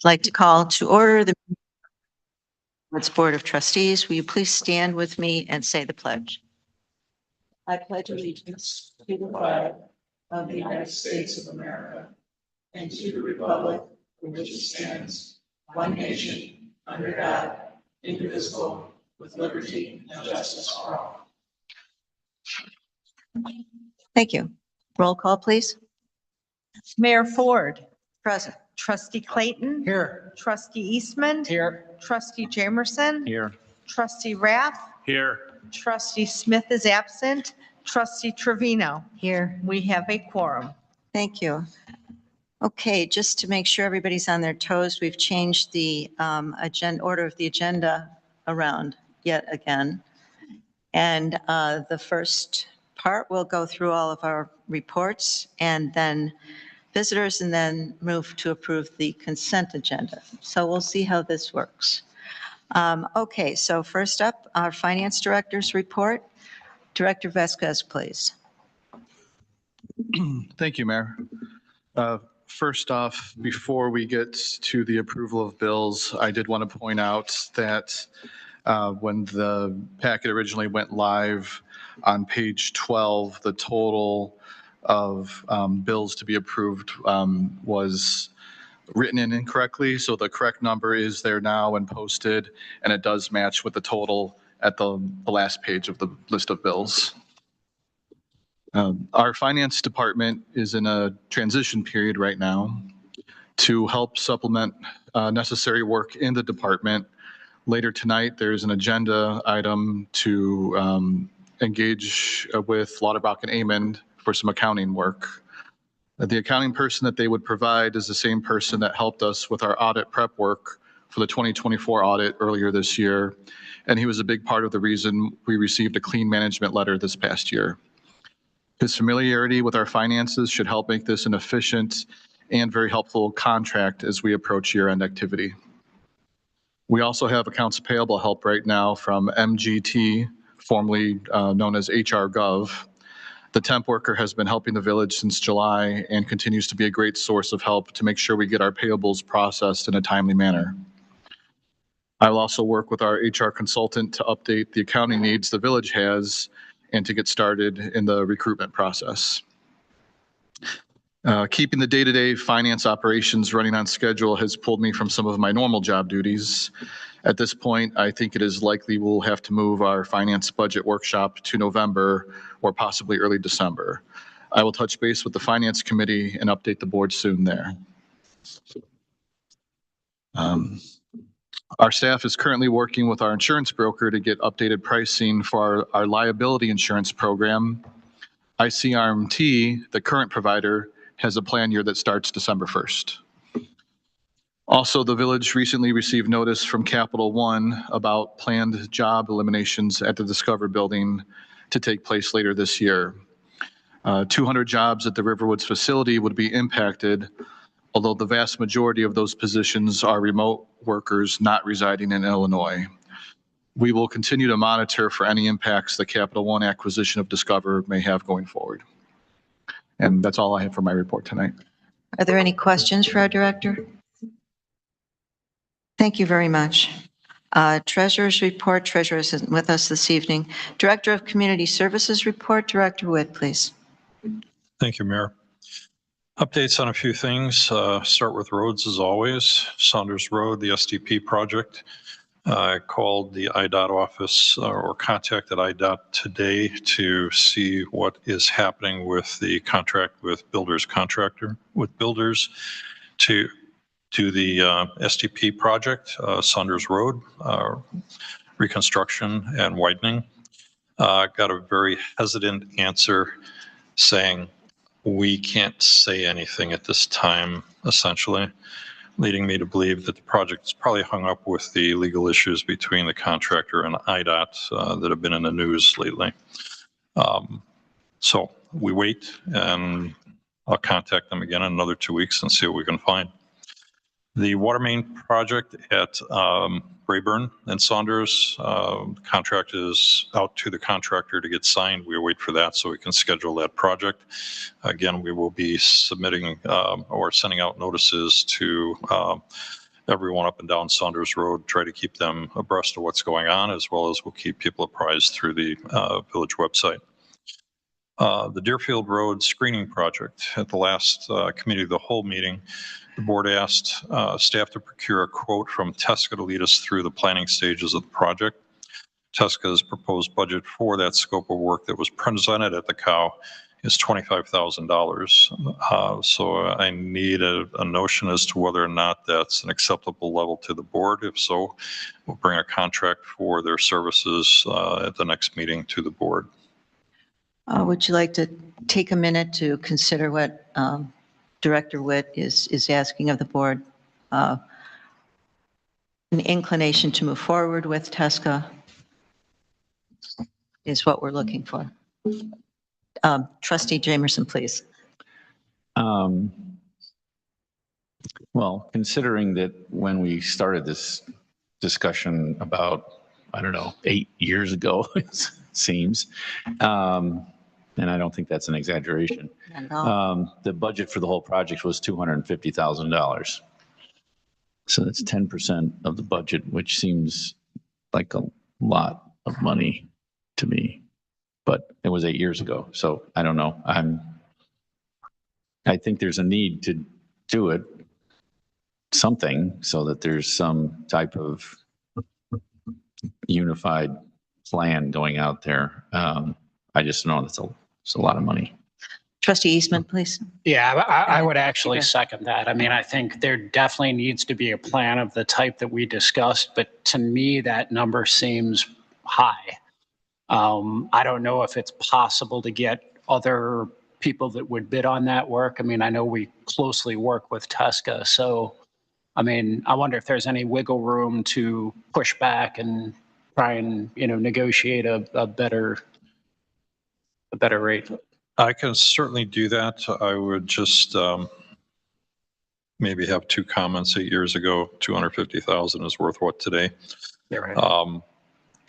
like to call to order the Board of Trustees. Will you please stand with me and say the pledge? I pledge allegiance to the flag of the United States of America and to the republic for which it stands, one nation, under God, indivisible, with liberty and justice for all. Thank you. Roll call, please. Mayor Ford. Present. Trustee Clayton. Here. Trustee Eastman. Here. Trustee Jamerson. Here. Trustee Rath. Here. Trustee Smith is absent. Trustee Trevino. Here. We have a quorum. Thank you. Okay, just to make sure everybody's on their toes, we've changed the order of the agenda around yet again. And the first part, we'll go through all of our reports and then visitors, and then move to approve the consent agenda. So we'll see how this works. Okay, so first up, our Finance Director's report. Director Vasquez, please. Thank you, Mayor. First off, before we get to the approval of bills, I did want to point out that when the packet originally went live on page 12, the total of bills to be approved was written in incorrectly. So the correct number is there now and posted, and it does match with the total at the last page of the list of bills. Our finance department is in a transition period right now. To help supplement necessary work in the department, later tonight, there's an agenda item to engage with Lauterbach and Amond for some accounting work. The accounting person that they would provide is the same person that helped us with our audit prep work for the 2024 audit earlier this year. And he was a big part of the reason we received a clean management letter this past year. His familiarity with our finances should help make this an efficient and very helpful contract as we approach year-end activity. We also have accounts payable help right now from MGT, formerly known as HR Gov. The temp worker has been helping the village since July and continues to be a great source of help to make sure we get our payables processed in a timely manner. I will also work with our HR consultant to update the accounting needs the village has and to get started in the recruitment process. Keeping the day-to-day finance operations running on schedule has pulled me from some of my normal job duties. At this point, I think it is likely we'll have to move our finance budget workshop to November or possibly early December. I will touch base with the finance committee and update the board soon there. Our staff is currently working with our insurance broker to get updated pricing for our liability insurance program. ICRMT, the current provider, has a plan year that starts December 1st. Also, the village recently received notice from Capital One about planned job eliminations at the Discover building to take place later this year. 200 jobs at the Riverwoods facility would be impacted, although the vast majority of those positions are remote workers not residing in Illinois. We will continue to monitor for any impacts the Capital One acquisition of Discover may have going forward. And that's all I have for my report tonight. Are there any questions for our director? Thank you very much. Treasurer's report. Treasurer isn't with us this evening. Director of Community Services report. Director Witt, please. Thank you, Mayor. Updates on a few things. Start with roads as always. Saunders Road, the SDP project. I called the IDOT office or contacted IDOT today to see what is happening with the contract with Builders Contractor, with Builders to do the SDP project, Saunders Road, reconstruction and widening. Got a very hesitant answer saying, we can't say anything at this time, essentially, leading me to believe that the project is probably hung up with the legal issues between the contractor and IDOT that have been in the news lately. So we wait, and I'll contact them again in another 2 weeks and see what we can find. The water main project at Rayburn and Saunders, contract is out to the contractor to get signed. We wait for that so we can schedule that project. Again, we will be submitting or sending out notices to everyone up and down Saunders Road, try to keep them abreast of what's going on, as well as we'll keep people apprised through the village website. The Deerfield Road screening project. At the last committee of the whole meeting, the board asked staff to procure a quote from Tesca to lead us through the planning stages of the project. Tesca's proposed budget for that scope of work that was presented at the COW is $25,000. So I need a notion as to whether or not that's an acceptable level to the board. If so, we'll bring a contract for their services at the next meeting to the board. Would you like to take a minute to consider what Director Witt is asking of the board? An inclination to move forward with Tesca is what we're looking for. Trustee Jamerson, please. Well, considering that when we started this discussion about, I don't know, 8 years ago, it seems, and I don't think that's an exaggeration, Not at all. the budget for the whole project was $250,000. So that's 10% of the budget, which seems like a lot of money to me. But it was 8 years ago, so I don't know. I think there's a need to do it, something, so that there's some type of unified plan going out there. I just know it's a lot of money. Trustee Eastman, please. Yeah, I would actually second that. I mean, I think there definitely needs to be a plan of the type that we discussed, but to me, that number seems high. I don't know if it's possible to get other people that would bid on that work. I mean, I know we closely work with Tesca, so, I mean, I wonder if there's any wiggle room to push back and try and, negotiate a better rate. I can certainly do that. I would just maybe have two comments. 8 years ago, 250,000 is worth what today? Yeah, right.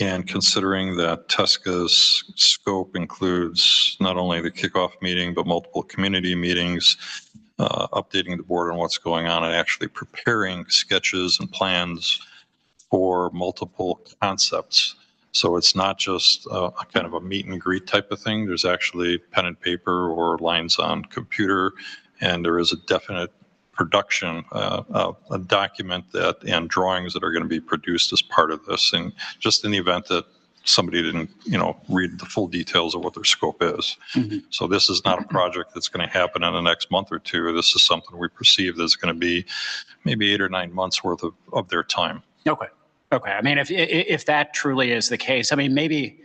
And considering that Tesca's scope includes not only the kickoff meeting, but multiple community meetings, updating the board on what's going on, and actually preparing sketches and plans for multiple concepts. So it's not just a kind of a meet and greet type of thing. There's actually pen and paper or lines on computer, and there is a definite production, a document that and drawings that are going to be produced as part of this. And just in the event that somebody didn't, read the full details of what their scope is. Mhm. So this is not a project that's going to happen in the next month or two. This is something we perceive that's going to be maybe 8 or 9 months worth of their time. Okay. I mean, if that truly is the case, I mean, maybe,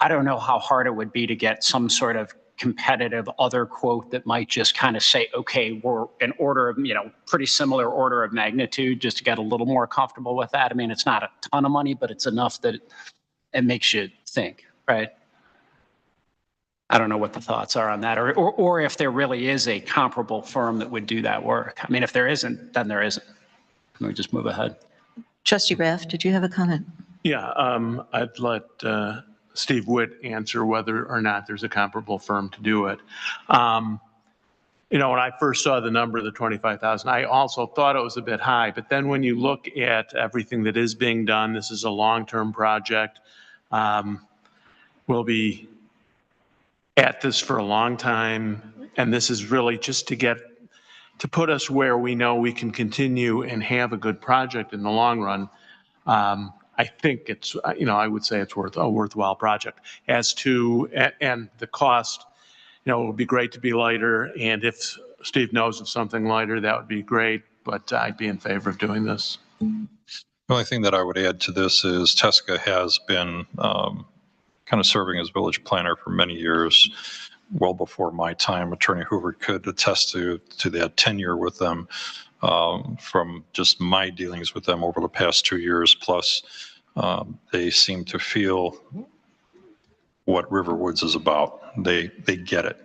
I don't know how hard it would be to get some sort of competitive other quote that might just kind of say, okay, we're in order of, pretty similar order of magnitude, just to get a little more comfortable with that. I mean, it's not a ton of money, but it's enough that it makes you think, right? I don't know what the thoughts are on that, or if there really is a comparable firm that would do that work. I mean, if there isn't, then there isn't. Can we just move ahead? Trustee Rath, did you have a comment? Yeah, I'd let Steve Witt answer whether or not there's a comparable firm to do it. When I first saw the number, the 25,000, I also thought it was a bit high. But then when you look at everything that is being done, this is a long-term project. We'll be at this for a long time, and this is really just to put us where we know we can continue and have a good project in the long run. I think it's, I would say it's a worthwhile project. As to, and the cost, it would be great to be lighter. And if Steve knows of something lighter, that would be great. But I'd be in favor of doing this. The only thing that I would add to this is Tesca has been kind of serving as village planner for many years, well before my time. Attorney Hoover could attest to that tenure with them from just my dealings with them over the past 2 years. Plus, they seem to feel what Riverwoods is about. They get it.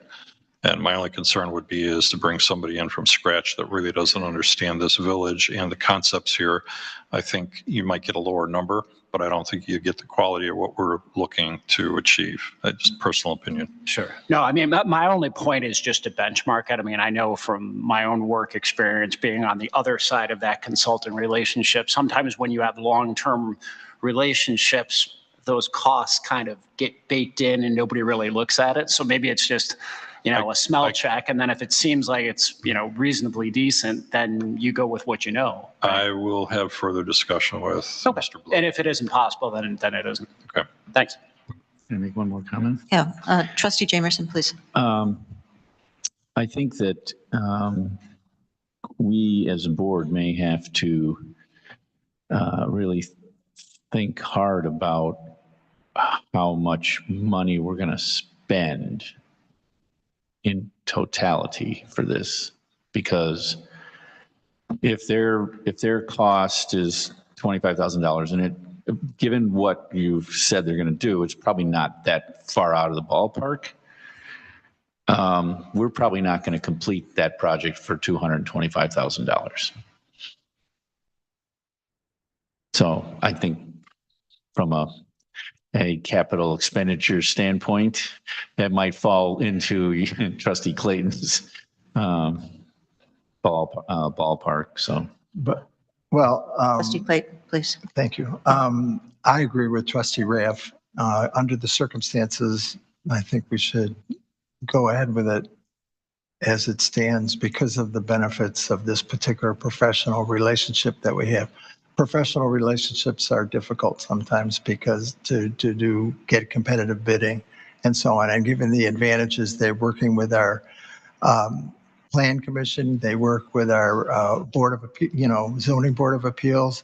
And my only concern would be is to bring somebody in from scratch that really doesn't understand this village and the concepts here. I think you might get a lower number, but I don't think you get the quality of what we're looking to achieve. That's just personal opinion. Sure. No, I mean, my only point is just to benchmark it. I mean, I know from my own work experience being on the other side of that consultant relationship, sometimes when you have long-term relationships, those costs kind of get baked in and nobody really looks at it. So maybe it's just, a smell check. And then if it seems like it's, reasonably decent, then you go with what you know. I will have further discussion with Mr. Blow. And if it isn't possible, then it isn't. Okay. Thanks. Can I make one more comment? Yeah, trustee Jamerson, please. I think that we as a board may have to really think hard about how much money we're going to spend in totality for this, because if their cost is $25,000 and it, given what you've said they're going to do, it's probably not that far out of the ballpark. We're probably not going to complete that project for $225,000. So I think from a capital expenditure standpoint, that might fall into Trustee Clayton's ballpark. So, Trustee Clayton, please. Thank you. I agree with Trustee Raff. Under the circumstances, I think we should go ahead with it as it stands because of the benefits of this particular professional relationship that we have. Professional relationships are difficult sometimes because to get competitive bidding and so on. And given the advantages, they're working with our plan commission, they work with our board of, zoning board of appeals.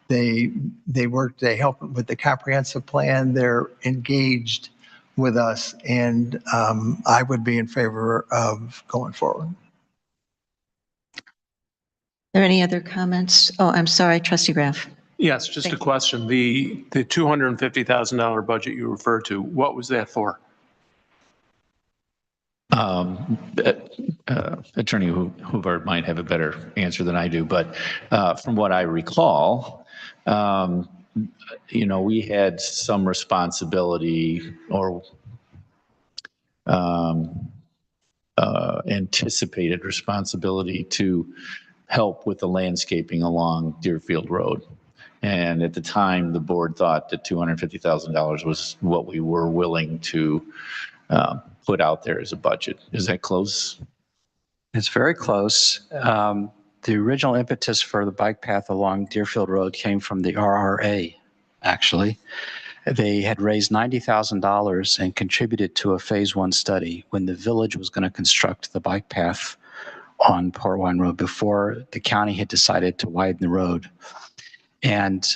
They help with the comprehensive plan. They're engaged with us, and I would be in favor of going forward. Are there any other comments? Oh, I'm sorry, Trustee Raff. Yes, just a question. The $250,000 budget you referred to, what was that for? Attorney Hoover might have a better answer than I do, but from what I recall, we had some responsibility or anticipated responsibility to help with the landscaping along Deerfield Road. And at the time, the board thought that $250,000 was what we were willing to put out there as a budget. Is that close? It's very close. The original impetus for the bike path along Deerfield Road came from the RRA, actually. They had raised $90,000 and contributed to a phase 1 study when the village was going to construct the bike path on Port Wine Road before the county had decided to widen the road. And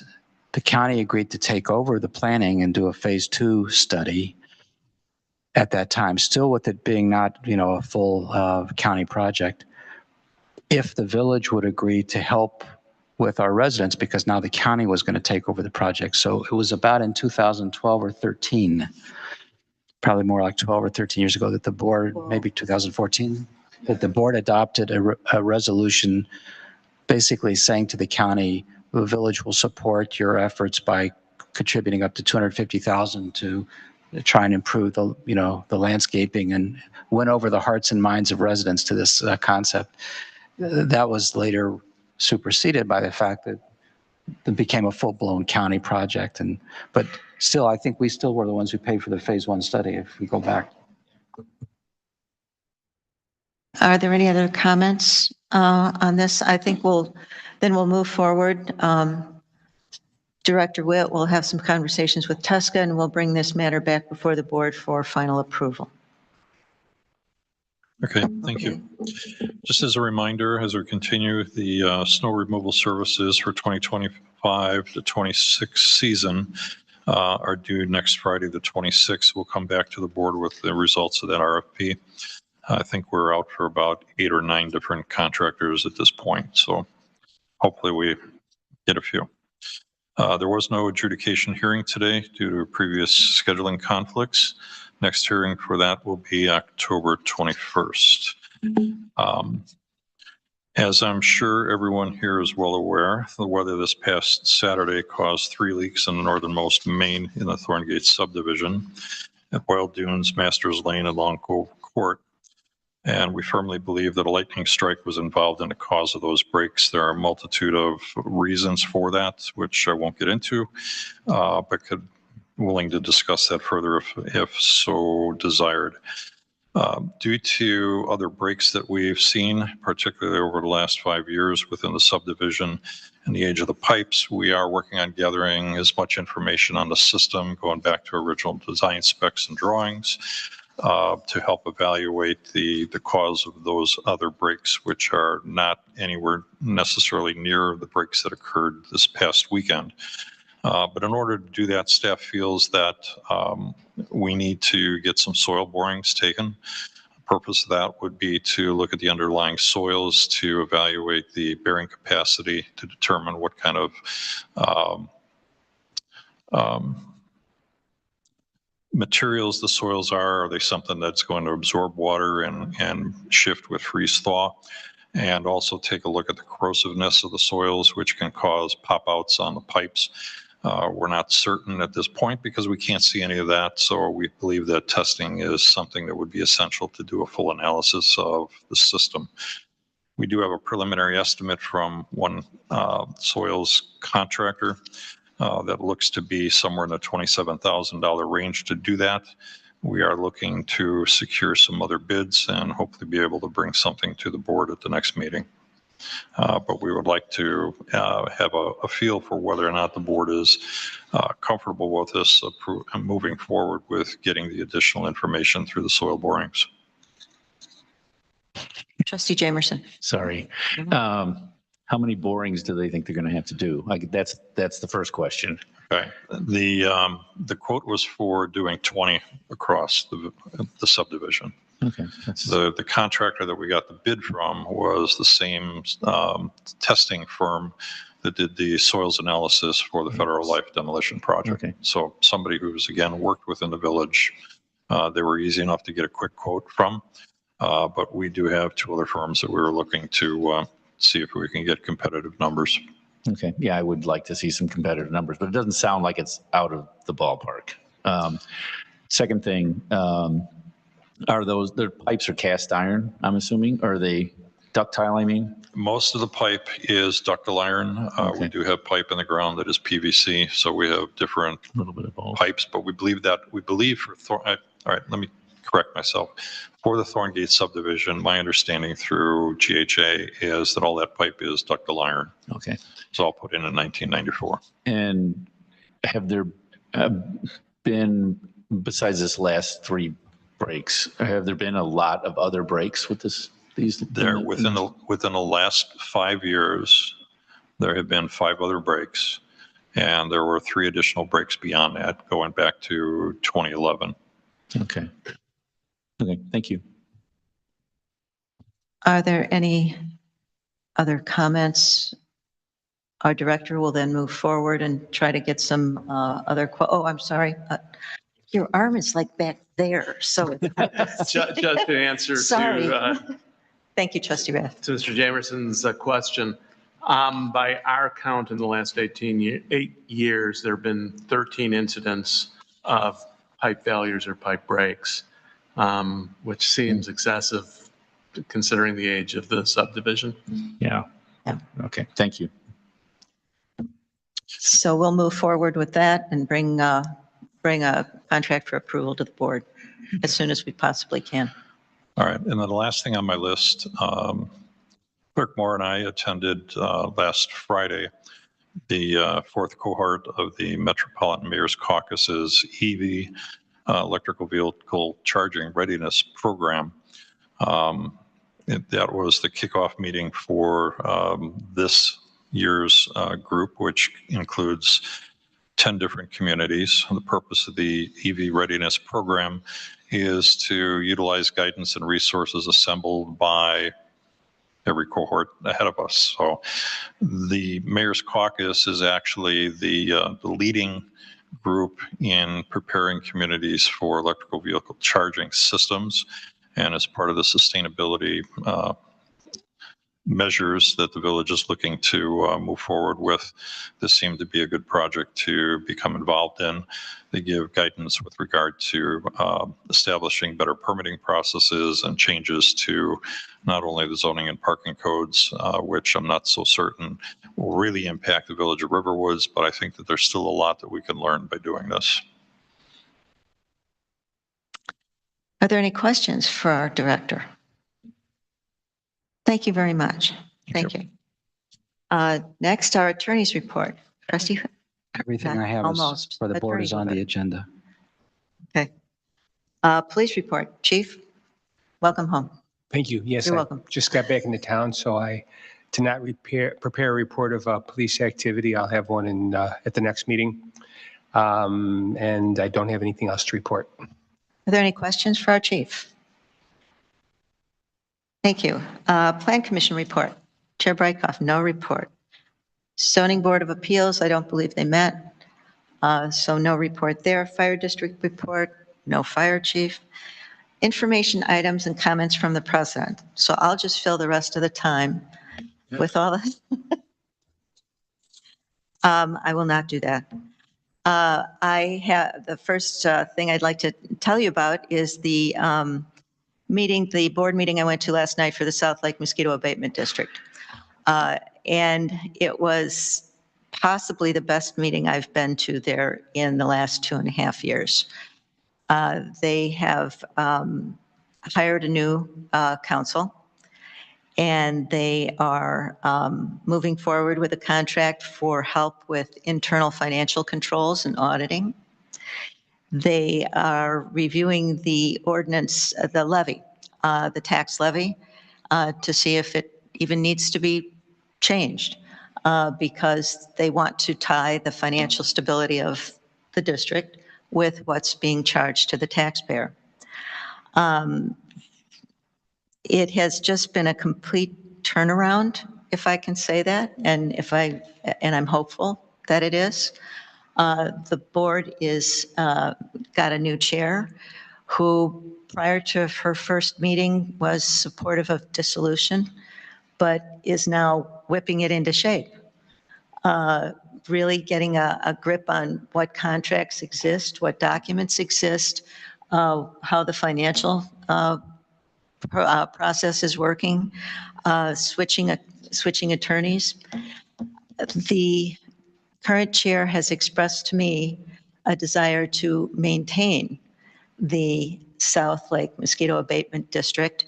the county agreed to take over the planning and do a phase 2 study at that time, still with it being not, a full county project, if the village would agree to help with our residents, because now the county was going to take over the project. So it was about in 2012 or 13, probably more like 12 or 13 years ago, that the board, maybe 2014, that the board adopted a resolution basically saying to the county, the village will support your efforts by contributing up to $250,000 to try and improve the landscaping, and win over the hearts and minds of residents to this concept. That was later superseded by the fact that it became a full-blown county project. But still, I think we still were the ones who paid for the phase 1 study, if we go back. Are there any other comments on this? I think we'll move forward. Director Witt will have some conversations with Tuska, and we'll bring this matter back before the board for final approval. Okay, thank you. Just as a reminder, as we continue, the snow removal services for 2025 to 26 season are due next Friday, the 26th. We'll come back to the board with the results of that RFP. I think we're out for about 8 or 9 different contractors at this point, so hopefully we get a few. There was no adjudication hearing today due to previous scheduling conflicts. Next hearing for that will be October 21st. As I'm sure everyone here is well aware, the weather this past Saturday caused 3 leaks in the northernmost main in the Thorngate subdivision at Wild Dunes, Masters Lane, and Long Cove Court. And we firmly believe that a lightning strike was involved in the cause of those breaks. There are a multitude of reasons for that, which I won't get into, but could willing to discuss that further if so desired. Due to other breaks that we've seen, particularly over the last 5 years within the subdivision and the age of the pipes, we are working on gathering as much information on the system, going back to original design specs and drawings, to help evaluate the cause of those other breaks, which are not anywhere necessarily near the breaks that occurred this past weekend. But in order to do that, staff feels that we need to get some soil borings taken. The purpose of that would be to look at the underlying soils, to evaluate the bearing capacity, to determine what kind of materials the soils are. Are they something that's going to absorb water and shift with freeze thaw? And also take a look at the corrosiveness of the soils, which can cause pop outs on the pipes. We're not certain at this point because we can't see any of that. So we believe that testing is something that would be essential to do a full analysis of the system. We do have a preliminary estimate from one soils contractor that looks to be somewhere in the $27,000 range to do that. We are looking to secure some other bids and hopefully be able to bring something to the board at the next meeting. But we would like to have a feel for whether or not the board is comfortable with this and moving forward with getting the additional information through the soil borings. Trustee Jamerson. Sorry. How many borings do they think they're going to have to do? Like that's the first question. Okay. The quote was for doing 20 across the subdivision. Okay. The contractor that we got the bid from was the same testing firm that did the soils analysis for the Federal Life Demolition Project. Okay. So somebody who's, again, worked within the village, they were easy enough to get a quick quote from. But we do have 2 other firms that we were looking to see if we can get competitive numbers. Okay. Yeah, I would like to see some competitive numbers, but it doesn't sound like it's out of the ballpark. Second thing, are their pipes are cast iron, I'm assuming? Or are they ductile, I mean? Most of the pipe is ductile iron. Okay. We do have pipe in the ground that is PVC, so we have different A little bit of both. pipes, but we believe all right, let me correct myself. For the Thorngate subdivision, my understanding through GHA is that all that pipe is ductile iron. Okay. It's all put in 1994. And have there been, besides this last 3 breaks, have there been a lot of other breaks with these? There, within the last 5 years, there have been 5 other breaks, and there were 3 additional breaks beyond that, going back to 2011. Okay. Okay, thank you. Are there any other comments? Our director will then move forward and try to get some other, oh, I'm sorry. Your arm is like back there, so. Just to answer Sorry. to Thank you, Trustee Rath. Mr. Jamerson's question, by our count in the last 8 years, there have been 13 incidents of pipe failures or pipe breaks, which seems excessive considering the age of the subdivision. Yeah. Yeah. Okay, thank you. So we'll move forward with that and bring a contract for approval to the board as soon as we possibly can. All right, and then the last thing on my list, Clerk Moore and I attended last Friday the 4th cohort of the Metropolitan Mayor's Caucus's EV, Electrical Vehicle Charging Readiness Program. That was the kickoff meeting for this year's group, which includes 10 different communities. The purpose of the EV Readiness Program is to utilize guidance and resources assembled by every cohort ahead of us. So the Mayor's Caucus is actually the leading group in preparing communities for electrical vehicle charging systems. And as part of the sustainability measures that the village is looking to move forward with, this seemed to be a good project to become involved in. They give guidance with regard to establishing better permitting processes and changes to not only the zoning and parking codes, which I'm not so certain will really impact the village of Riverwoods, but I think that there's still a lot that we can learn by doing this. Are there any questions for our director? Thank you very much. Thank you. Next, our attorney's report. Trustee, Everything I have is Almost. for the board is on the agenda. okay. Police report. Chief, welcome home. Thank you. Yes, You're I welcome. just got back into town, so I did not prepare a report of police activity. I'll have one in at the next meeting. And I don't have anything else to report. Are there any questions for our chief? Thank you. Plan Commission report. Chair Brightcoff, no report. Zoning Board of Appeals, I don't believe they met. So no report there. Fire District report, no fire chief. Information items and comments from the president. So I'll just fill the rest of the time with all of I will not do that. I have the first thing I'd like to tell you about is the the board meeting I went to last night for the South Lake Mosquito Abatement District. And it was possibly the best meeting I've been to there in the last 2.5 years. They have hired a new council, and they are moving forward with a contract for help with internal financial controls and auditing. They are reviewing the ordinance, the levy, the tax levy, to see if it even needs to be changed, because they want to tie the financial stability of the district with what's being charged to the taxpayer. It has just been a complete turnaround, if I can say that, and I'm hopeful that it is. The board is got a new chair who, prior to her first meeting, was supportive of dissolution, but is now whipping it into shape. Really getting a grip on what contracts exist, what documents exist, how the financial process is working, switching attorneys. The current chair has expressed to me a desire to maintain the South Lake Mosquito Abatement District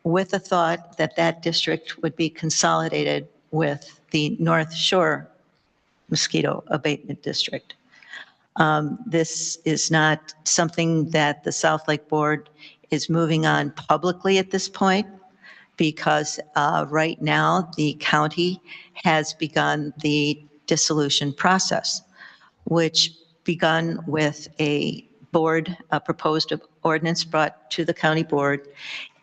with the thought that that district would be consolidated with the North Shore Mosquito Abatement District. This is not something that the South Lake Board is moving on publicly at this point, because right now the county has begun the dissolution process, which begun with a proposed ordinance brought to the county board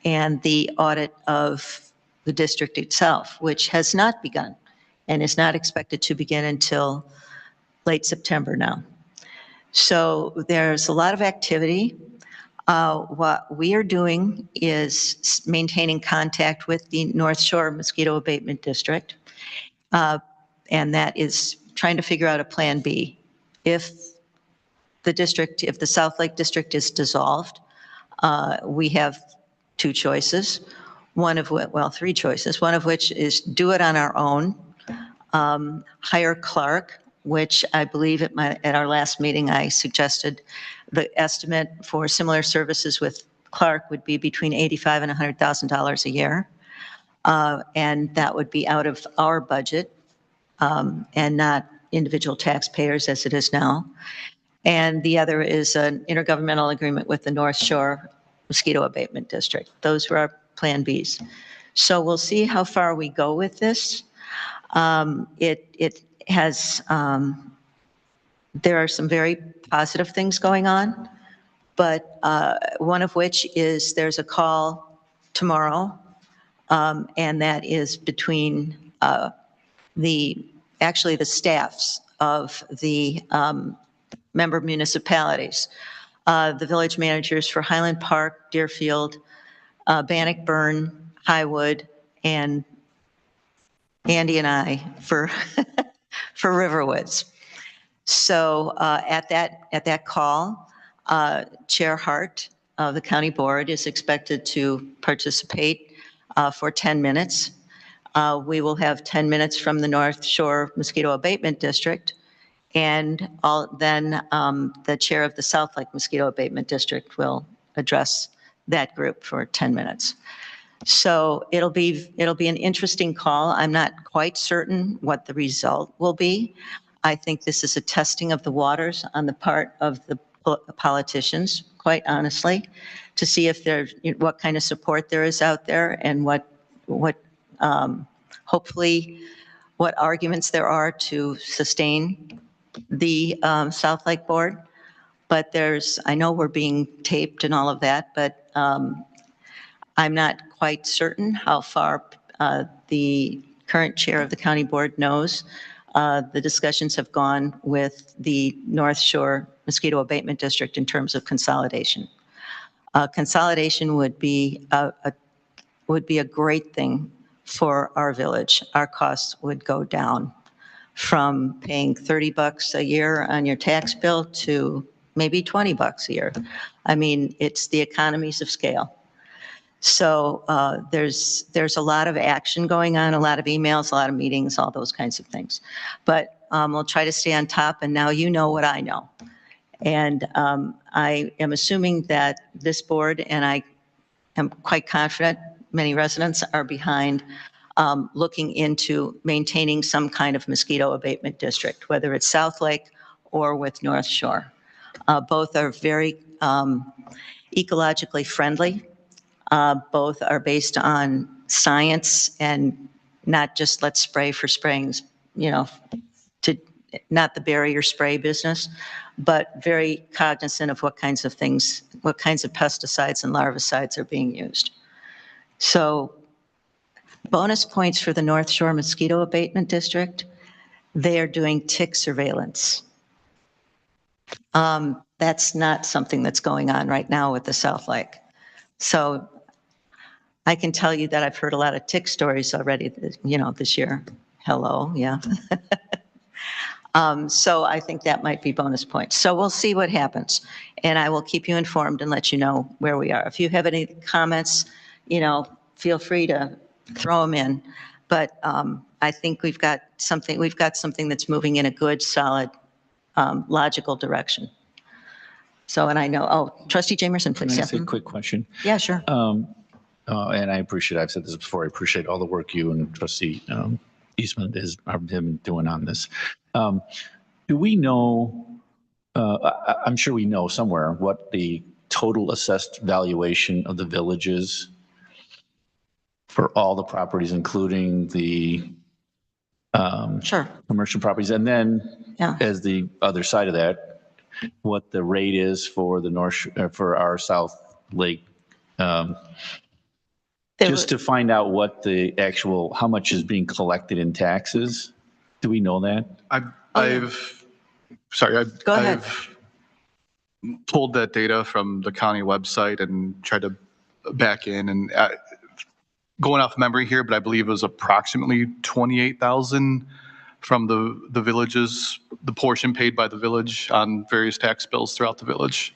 and the audit of the district itself, which has not begun and is not expected to begin until late September now. So there's a lot of activity. What we are doing is maintaining contact with the North Shore Mosquito Abatement District, and that is trying to figure out a plan B. If the South Lake District is dissolved, we have two choices. Three choices, one of which is do it on our own, hire Clark, which I believe at our last meeting, I suggested the estimate for similar services with Clark would be between $85,000 and $100,000 a year. And that would be out of our budget, and not individual taxpayers as it is now. And the other is an intergovernmental agreement with the North Shore Mosquito Abatement District. Those were our Plan Bs. So we'll see how far we go with this. It has, there are some very positive things going on, but one of which is there's a call tomorrow, and that is between the staffs of the member municipalities. The village managers for Highland Park, Deerfield, Bannockburn, Highwood, and Andy and I for, for Riverwoods. So at that call, Chair Hart of the county board is expected to participate for 10 minutes. We will have 10 minutes from the North Shore Mosquito Abatement District, and then the chair of the South Lake Mosquito Abatement District will address that group for 10 minutes. So it'll be an interesting call. I'm not quite certain what the result will be. I think this is a testing of the waters on the part of the politicians, quite honestly, to see if there's what kind of support there is out there and hopefully what arguments there are to sustain the South Lake Board. But I know we're being taped and all of that, but I'm not quite certain how far the current chair of the county board knows. The discussions have gone with the North Shore Mosquito Abatement District in terms of consolidation. Consolidation would be a great thing for our village. Our costs would go down from paying $30 a year on your tax bill to maybe $20 a year. I mean, it's the economies of scale. So there's a lot of action going on, a lot of emails, a lot of meetings, all those kinds of things. But we'll try to stay on top, and now you know what I know. And I am assuming that this board, and I am quite confident many residents are behind looking into maintaining some kind of mosquito abatement district, whether it's South Lake or with North Shore. Both are very ecologically friendly. Both are based on science and not just let's spray for spraying's, not the barrier spray business, but very cognizant of what kinds of pesticides and larvicides are being used. So bonus points for the North Shore Mosquito Abatement District. They are doing tick surveillance. That's not something that's going on right now with the South Lake. So I can tell you that I've heard a lot of tick stories already, this year. Hello, yeah. So I think that might be bonus points. So we'll see what happens. And I will keep you informed and let you know where we are. If you have any comments, feel free to throw them in. But I think we've got something that's moving in a good, solid, logical direction. So, and I know, Trustee Jamerson, please. Can I ask a quick question? Yeah, sure. And I appreciate, I've said this before, I appreciate all the work you and Trustee Eastman have been doing on this. Do we know, I'm sure we know somewhere, what the total assessed valuation of the village is for all the properties, including the Sure. commercial properties? And then as the other side of that, what the rate is for the for our South Lake, just to find out what the actual, how much is being collected in taxes? Do we know that? I've pulled that data from the county website and tried to back in, and going off memory here, but I believe it was approximately 28,000 from the villages, the portion paid by the village on various tax bills throughout the village.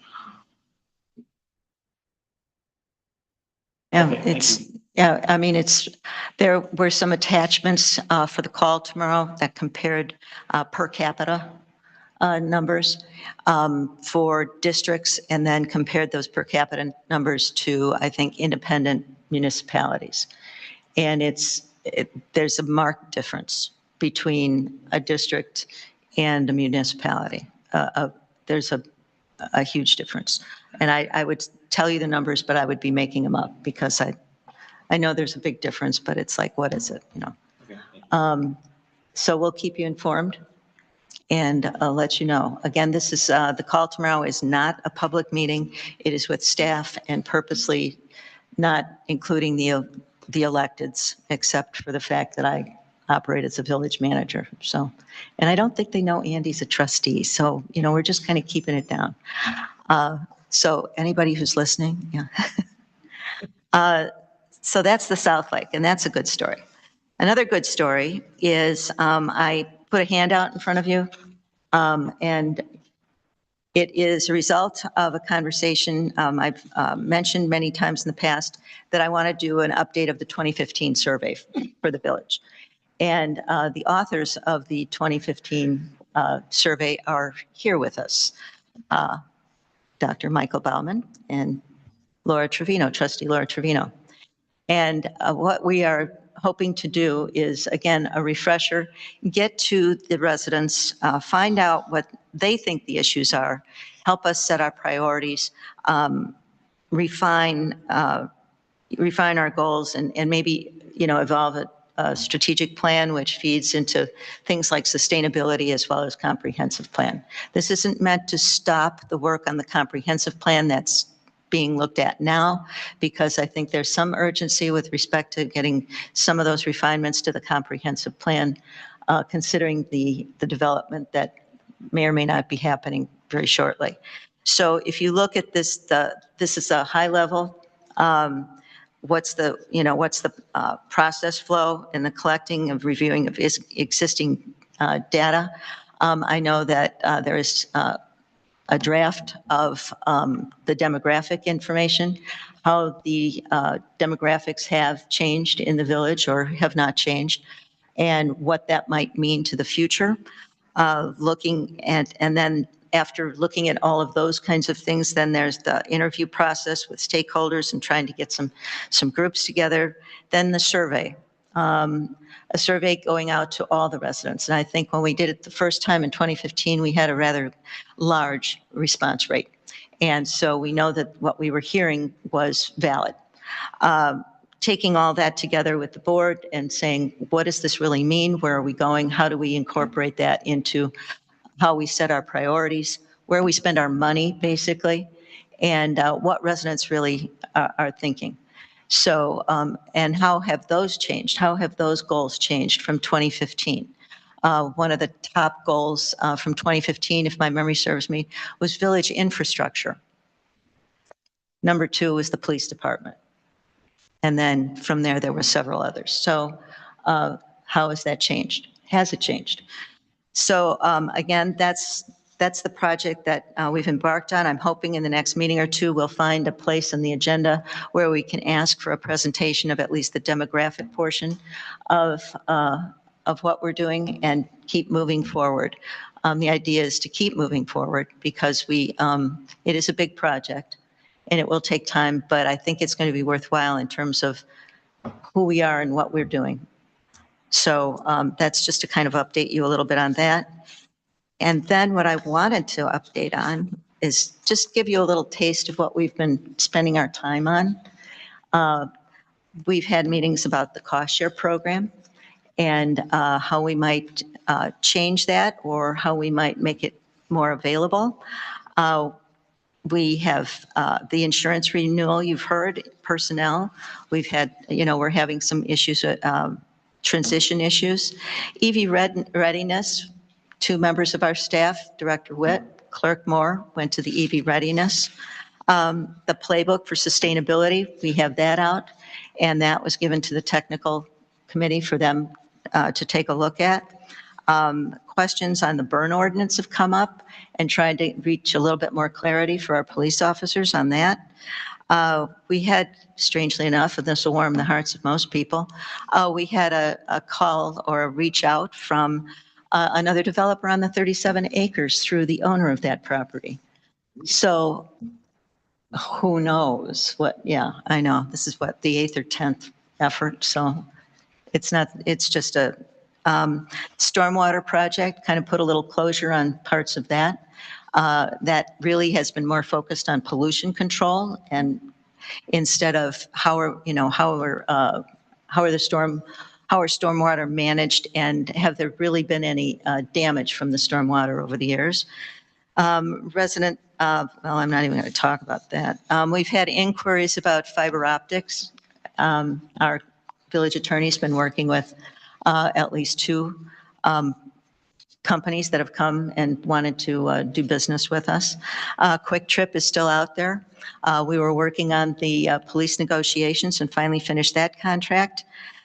There were some attachments for the call tomorrow that compared per capita numbers for districts, and then compared those per capita numbers to, I think, independent municipalities. And there's a marked difference between a district and a municipality. There's a huge difference. And I would tell you the numbers, but I would be making them up because I know there's a big difference, but it's like, what is it, So we'll keep you informed and I'll let you know. Again, this is, the call tomorrow is not a public meeting. It is with staff and purposely not including the electeds, except for the fact that operate as a village manager. So, and I don't think they know Andy's a trustee. So, we're just kind of keeping it down. So anybody who's listening, yeah. So that's the South Lake, and that's a good story. Another good story is I put a handout in front of you, and it is a result of a conversation I've mentioned many times in the past that I want to do an update of the 2015 survey for the village. And the authors of the 2015 survey are here with us, Dr. Michael Bauman and Laura Trevino, Trustee Laura Trevino. And what we are hoping to do is, again, a refresher, get to the residents, find out what they think the issues are, help us set our priorities, refine our goals, and maybe, evolve a strategic plan which feeds into things like sustainability as well as comprehensive plan. This isn't meant to stop the work on the comprehensive plan that's being looked at now, because I think there's some urgency with respect to getting some of those refinements to the comprehensive plan, considering the development that may or may not be happening very shortly. So if you look at this, this is a high level. What's the process flow in the collecting of reviewing of existing data? I know that there is a draft of the demographic information, how the demographics have changed in the village or have not changed, and what that might mean to the future. And then after looking at all of those kinds of things, then there's the interview process with stakeholders and trying to get some groups together. Then the survey. A survey going out to all the residents. And I think when we did it the first time in 2015, we had a rather large response rate. And so we know that what we were hearing was valid. Taking all that together with the board and saying, what does this really mean? Where are we going? How do we incorporate that into how we set our priorities, where we spend our money, basically, and what residents really are thinking. So, and how have those changed? How have those goals changed from 2015? One of the top goals from 2015, if my memory serves me, was village infrastructure. Number 2 was the police department. And then from there were several others. So how has that changed? Has it changed? So again, that's the project that we've embarked on. I'm hoping in the next meeting or two, we'll find a place on the agenda where we can ask for a presentation of at least the demographic portion of what we're doing and keep moving forward. The idea is to keep moving forward because it is a big project and it will take time, but I think it's going to be worthwhile in terms of who we are and what we're doing. So that's just to kind of update you a little bit on that. And then what I wanted to update on is just give you a little taste of what we've been spending our time on. We've had meetings about the cost share program and how we might change that or how we might make it more available. We have the insurance renewal, you've heard, personnel. We've had, we're having some issues, transition issues. EV readiness, 2 members of our staff, Director Witt, Clerk Moore, went to the EV readiness. The playbook for sustainability, we have that out, and that was given to the technical committee for them to take a look at. Questions on the burn ordinance have come up and tried to reach a little bit more clarity for our police officers on that. We had, strangely enough, and this will warm the hearts of most people, we had a call or a reach out from another developer on the 37 acres through the owner of that property. So who knows what, yeah, I know, this is what, the 8th or 10th effort, so it's just a stormwater project, kind of put a little closure on parts of that. That really has been more focused on pollution control and instead of how are stormwater managed and have there really been any damage from the stormwater over the years. Well, I'm not even going to talk about that. We've had inquiries about fiber optics. Our village attorney's been working with at least two companies that have come and wanted to do business with us. Quick Trip is still out there. We were working on the police negotiations and finally finished that contract.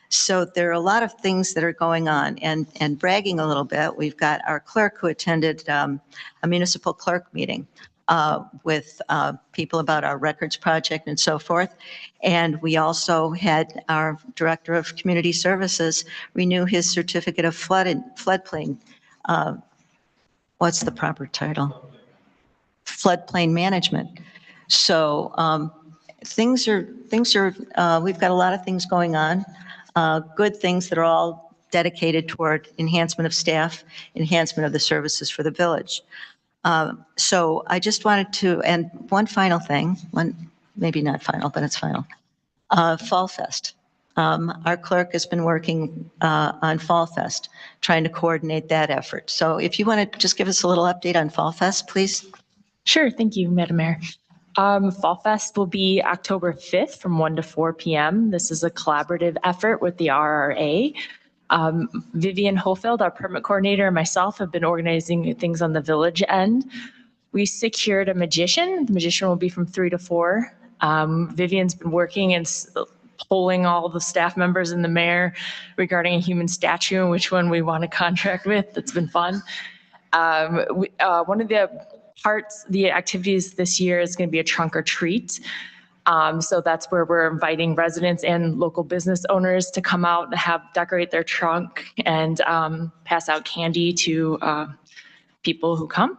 So there are a lot of things that are going on, and bragging a little bit, we've got our clerk who attended a municipal clerk meeting with people about our records project and so forth. And we also had our Director of Community Services renew his certificate of floodplain. What's the proper title? Floodplain management. So things are, we've got a lot of things going on. Good things that are all dedicated toward enhancement of staff, enhancement of the services for the village. So I just wanted to, and one final thing, maybe not final, but it's final. Fall Fest. Our clerk has been working on Fall Fest, trying to coordinate that effort. So if you want to just give us a little update on Fall Fest, please. Sure. Thank you, Madam Mayor. Fall Fest will be October 5th from 1 to 4 p.m. This is a collaborative effort with the RRA. Vivian Hofield, our permit coordinator, and myself have been organizing things on the village end. We secured a magician. The magician will be from 3 to 4. Vivian's been working and polling all the staff members and the mayor regarding a human statue and which one we want to contract with. That's been fun. One of the activities this year is going to be a trunk or treat. So that's where we're inviting residents and local business owners to come out and decorate their trunk and pass out candy to people who come.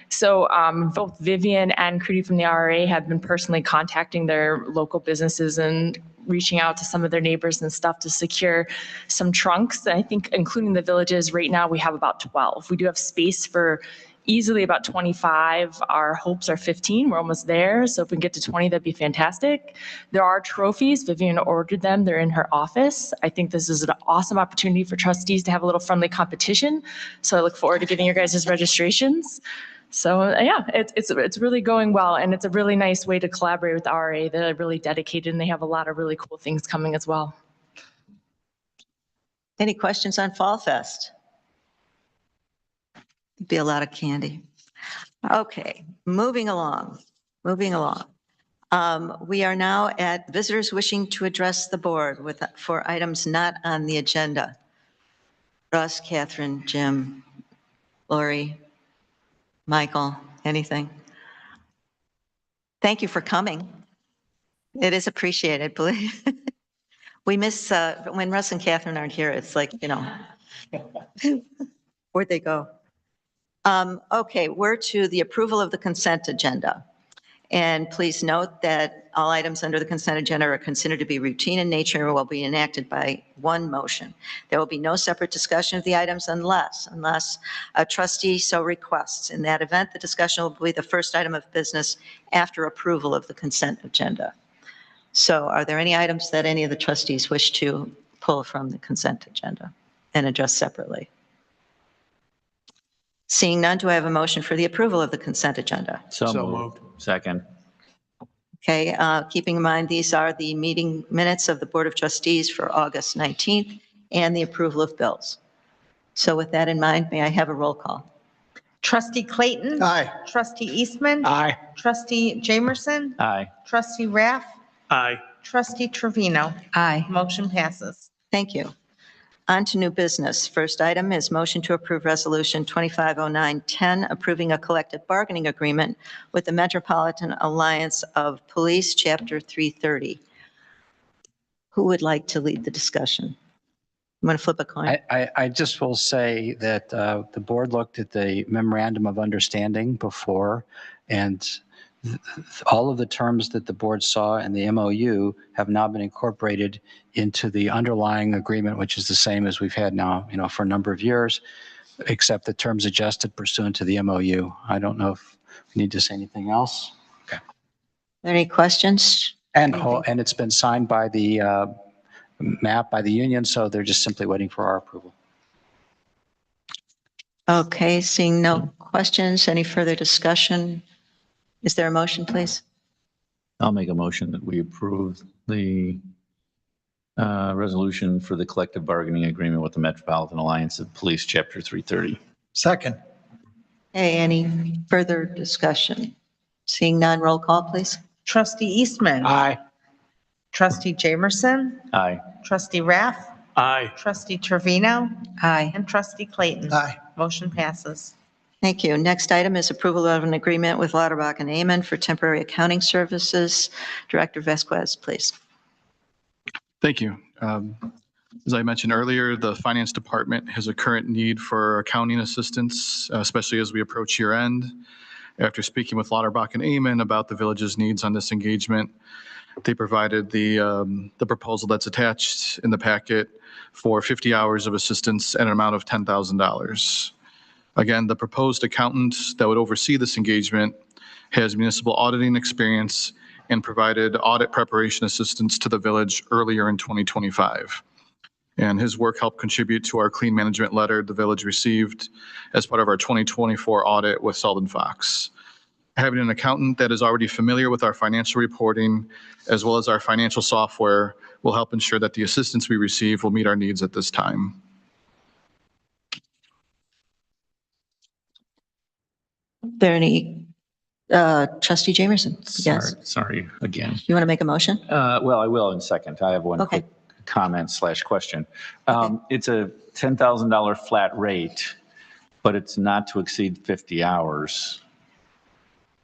So both Vivian and Crudy from the RRA have been personally contacting their local businesses and reaching out to some of their neighbors and stuff to secure some trunks. I think including the villages, right now we have about 12. We do have space for easily about 25. Our hopes are 15. We're almost there. So if we can get to 20, that'd be fantastic. There are trophies. Vivian ordered them. They're in her office. I think this is an awesome opportunity for trustees to have a little friendly competition. So I look forward to getting your guys' registrations. So yeah, it's really going well. And it's a really nice way to collaborate with RA. They're really dedicated and they have a lot of really cool things coming as well. Any questions on Fall Fest? Be a lot of candy. Okay, moving along. We are now at visitors wishing to address the board for items not on the agenda. Russ, Catherine, Jim, Lori, Michael, anything? Thank you for coming. It is appreciated, believe. We miss, when Russ and Catherine aren't here, it's like, where'd they go? Okay, we're to the approval of the consent agenda. And please note that all items under the consent agenda are considered to be routine in nature and will be enacted by one motion. There will be no separate discussion of the items unless a trustee so requests. In that event, the discussion will be the first item of business after approval of the consent agenda. So are there any items that any of the trustees wish to pull from the consent agenda and address separately? Seeing none, do I have a motion for the approval of the consent agenda? So moved. Second. Okay, keeping in mind, these are the meeting minutes of the Board of Trustees for August 19th and the approval of bills. So with that in mind, may I have a roll call? Trustee Clayton. Aye. Trustee Eastman. Aye. Trustee Jamerson. Aye. Trustee Raff. Aye. Trustee Trevino. Aye. Motion passes. Thank you. On to new business. First item is motion to approve Resolution 250910, approving a collective bargaining agreement with the Metropolitan Alliance of Police, Chapter 330. Who would like to lead the discussion? I'm going to flip a coin. I just will say that the board looked at the memorandum of understanding before, and all of the terms that the board saw in the MOU have now been incorporated into the underlying agreement, which is the same as we've had now, for a number of years, except the terms adjusted pursuant to the MOU. I don't know if we need to say anything else. Okay. Any questions? And it's been signed by the MAP, by the union, so they're just simply waiting for our approval. Okay, seeing no questions, any further discussion? Is there a motion, please? I'll make a motion that we approve the Resolution for the collective bargaining agreement with the Metropolitan Alliance of Police, Chapter 330. Second. Hey, any further discussion? Seeing none, roll call, please. Trustee Eastman. Aye. Trustee Jamerson. Aye. Trustee Raff. Aye. Trustee Trevino. Aye. And Trustee Clayton. Aye. Motion passes. Thank you. Next item is approval of an agreement with Lauterbach and Amen for temporary accounting services. Director Vasquez, please. Thank you. As I mentioned earlier, the Finance Department has a current need for accounting assistance, especially as we approach year end. After speaking with Lauterbach and Amen about the village's needs on this engagement, they provided the proposal that's attached in the packet for 50 hours of assistance at an amount of $10,000. Again, the proposed accountant that would oversee this engagement has municipal auditing experience and provided audit preparation assistance to the village earlier in 2025. And his work helped contribute to our clean management letter the village received as part of our 2024 audit with Selden Fox. Having an accountant that is already familiar with our financial reporting as well as our financial software will help ensure that the assistance we receive will meet our needs at this time. There any, Trustee Jamerson? Yes. Sorry again. You want to make a motion? Well, I will in a second. I have one Okay. quick comment / question. Okay. It's a $10,000 flat rate, but it's not to exceed 50 hours.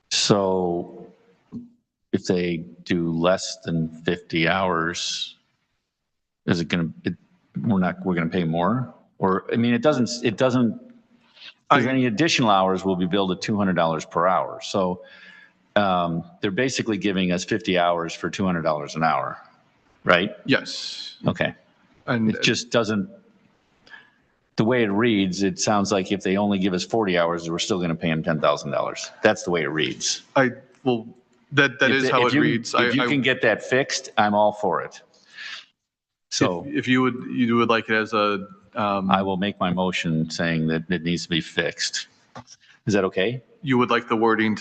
So if they do less than 50 hours, is it going to, we're going to pay more? Or, I mean, it doesn't, if any additional hours will be billed at $200 per hour. So they're basically giving us 50 hours for $200 an hour, right? Yes. Okay. And It just doesn't, the way it reads, it sounds like if they only give us 40 hours, we're still going to pay them $10,000. That's the way it reads. well, that is how it reads. If you can get that fixed, I'm all for it. So If you would like it as a, I will make my motion saying that it needs to be fixed. Is that okay? you would like the wording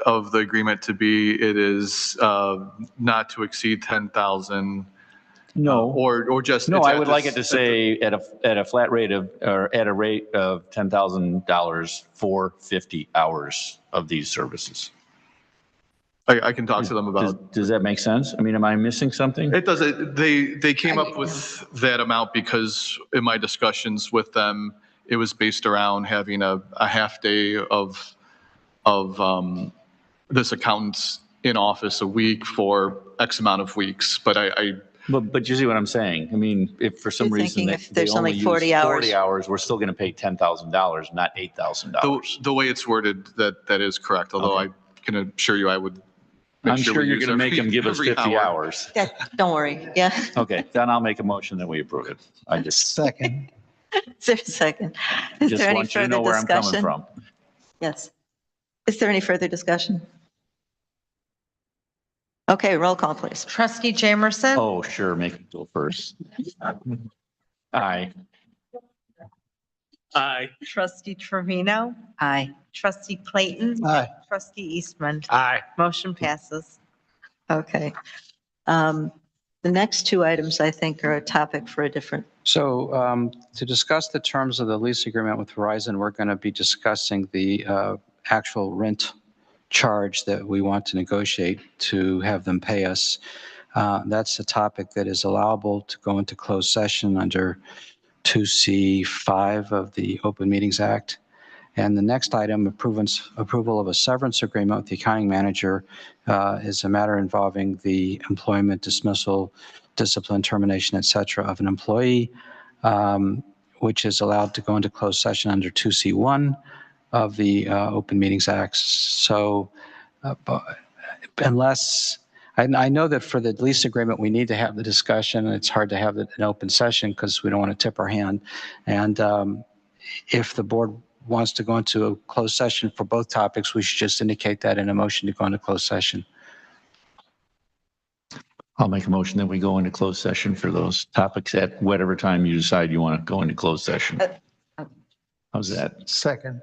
of the agreement to be, it is not to exceed 10,000? No. Or just? No, it's I at would this- like it to say at a flat rate of, or at a rate of $10,000 for 50 hours of these services. I can talk to them about. Does that make sense? I mean, am I missing something? It does. They came up with that amount because in my discussions with them, it was based around having a half day of this accountant's in office a week for X amount of weeks. But But you see what I'm saying? I mean, if for some You're reason thinking they if there's they only use 40 hours. 40 hours, we're still going to pay $10,000, not $8,000. the way it's worded, that is correct. Although Okay. I can assure you, I would. make I'm sure we you're use going to make them give us every 50 hour. hours. Yeah, don't worry. Yeah. Okay, then I'll make a motion that we approve it. I just Second. Is there a second? Is just there any want you to further know where I'm coming discussion? from. Yes. Is there any further discussion? Okay, roll call, please. Trustee Jamerson. Oh, sure, make it go first. Aye. Aye. Trustee Trevino. Aye. Trustee Clayton. Aye. Trustee Eastman. Aye. Motion passes. Okay. The next two items, I think, are a topic for a different, So to discuss the terms of the lease agreement with Verizon, we're going to be discussing the actual rent charge that we want to negotiate to have them pay us. That's a topic that is allowable to go into closed session under 2C5 of the Open Meetings Act. And the next item, approval of a severance agreement with the accounting manager, is a matter involving the employment, dismissal, discipline, termination, et cetera, of an employee, which is allowed to go into closed session under 2C1 of the Open Meetings Act. So unless, I know that for the lease agreement, we need to have the discussion. It's hard to have it in open session because we don't want to tip our hand. And if the board wants to go into a closed session for both topics, we should just indicate that in a motion to go into closed session. I'll make a motion that we go into closed session for those topics at whatever time you decide you want to go into closed session. How's that? Second.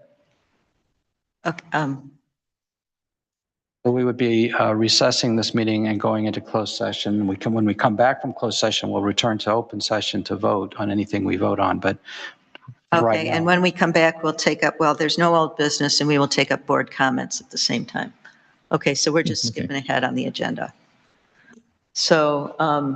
okay, So we would be recessing this meeting and going into closed session. When we come back from closed session, we'll return to open session to vote on anything we vote on. But right Okay, and now, when we come back, we'll take up, well, there's no old business, and we will take up board comments at the same time. Okay, so we're just skipping ahead on the agenda. So,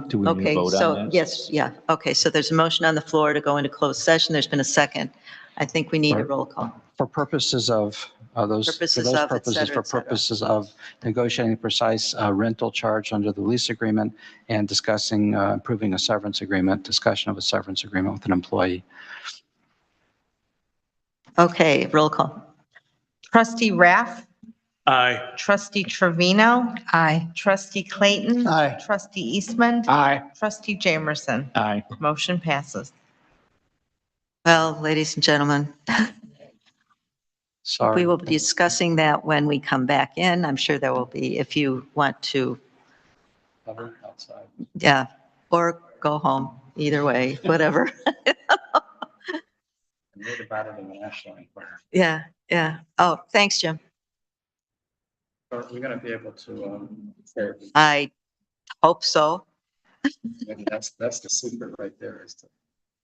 Do we need to okay, vote on so, that? yes, yeah, okay, so there's a motion on the floor to go into closed session. There's been a second. I think we need a roll call. for purposes of Purposes of, et cetera, for et cetera. purposes of negotiating precise rental charge under the lease agreement and discussing improving a severance agreement, discussion of a severance agreement with an employee. Okay, roll call. Trustee Raff, Aye. trustee Trevino, Aye. trustee Clayton. Aye. Trustee Eastman. Aye. Trustee Jamerson. Aye. Motion passes. Well, ladies and gentlemen, Sorry. we will be discussing that when we come back in. I'm sure there will be, if you want to, Outside. yeah, or go home, either way, whatever. Read about it in the National Enquirer. Yeah, yeah. Oh, thanks, Jim. Are we going to be able to, I hope so. maybe that's the secret right there, is to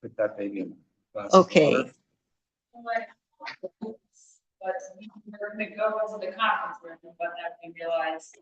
put that baby in a glass of Okay. water. But we're going to go into the conference room, but then we realized